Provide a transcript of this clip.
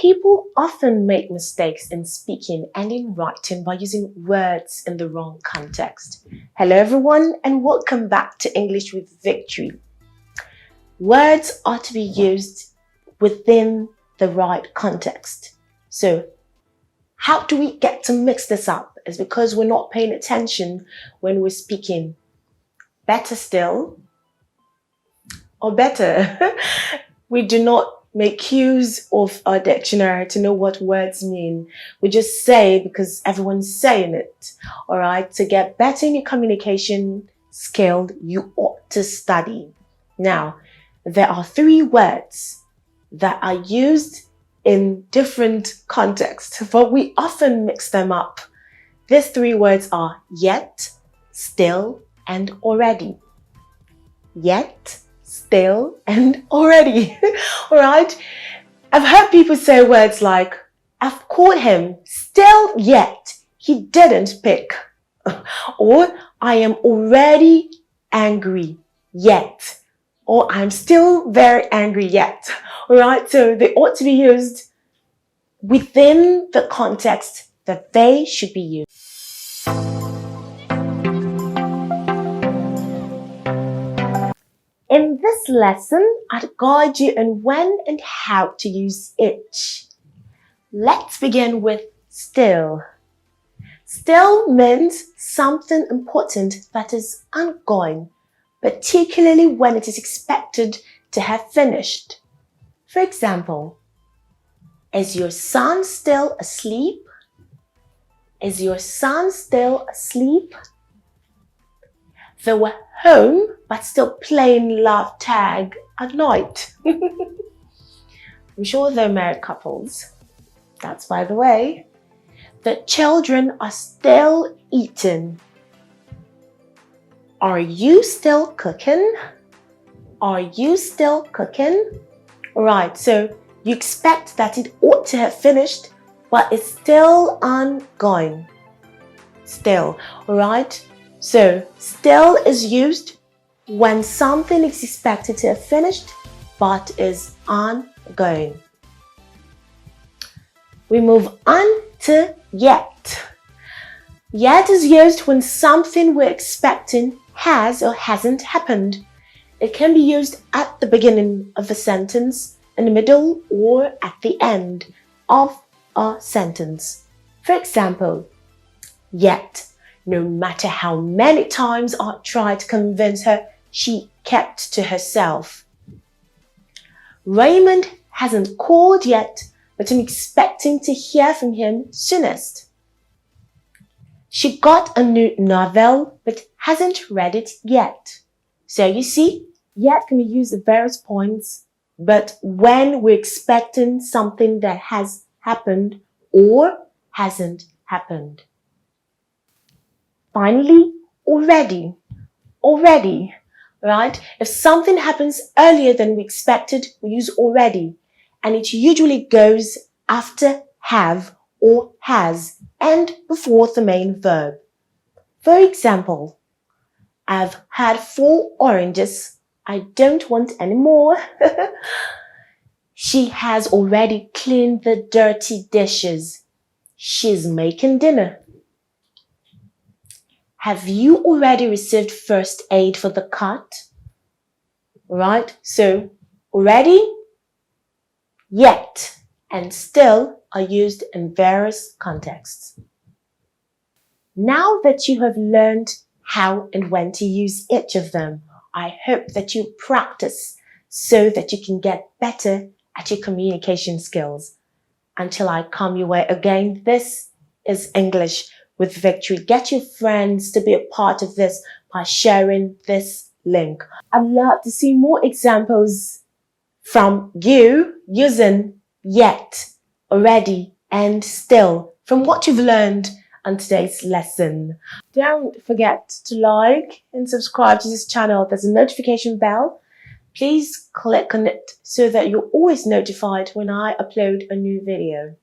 People often make mistakes in speaking and in writing by using words in the wrong context. Hello everyone and welcome back to English with Victory. Words are to be used within the right context. So how do we get to mix this up? It's because we're not paying attention when we're speaking. Better still, or better, we do not make use of our dictionary to know what words mean. We just say because everyone's saying it. All right, to get better in your communication skill, you ought to study. Now, there are 3 words that are used in different contexts, but we often mix them up. These 3 words are yet, still, and already. Yet, still, and already. All right. I've heard people say words like, I've called him, still yet he didn't pick. Or I am already angry yet. Or I'm still very angry yet. All right. So they ought to be used within the context that they should be used. In this lesson, I'd guide you on when and how to use each. Let's begin with still. Still means something important that is ongoing, particularly when it is expected to have finished. For example, is your son still asleep? Is your son still asleep? They were home, but still playing love tag at night. I'm sure they're married couples. That's by the way. The children are still eating. Are you still cooking? Are you still cooking? Right, so you expect that it ought to have finished, but it's still ongoing. Still, all right? So, still is used when something is expected to have finished but is ongoing. We move on to yet. Yet is used when something we're expecting has or hasn't happened. It can be used at the beginning of a sentence, in the middle, or at the end of a sentence. For example, yet. No matter how many times I tried to convince her, she kept to herself. Raymond hasn't called yet, but I'm expecting to hear from him soonest. She got a new novel, but hasn't read it yet. So you see, yet can be used at various points, but when we're expecting something that has happened or hasn't happened. Finally, already, right? If something happens earlier than we expected, we use already, and it usually goes after have or has and before the main verb. For example, I've had 4 oranges. I don't want any more. She has already cleaned the dirty dishes. She's making dinner. Have you already received first aid for the cut? Right, so already, yet, and still are used in various contexts. Now that you have learned how and when to use each of them, I hope that you practice so that you can get better at your communication skills. Until I come your way again, this is English with Victory. Get your friends to be a part of this by sharing this link. I'd love to see more examples from you using yet, already, and still from what you've learned on today's lesson. Don't forget to like and subscribe to this channel. There's a notification bell. Please click on it so that you're always notified when I upload a new video.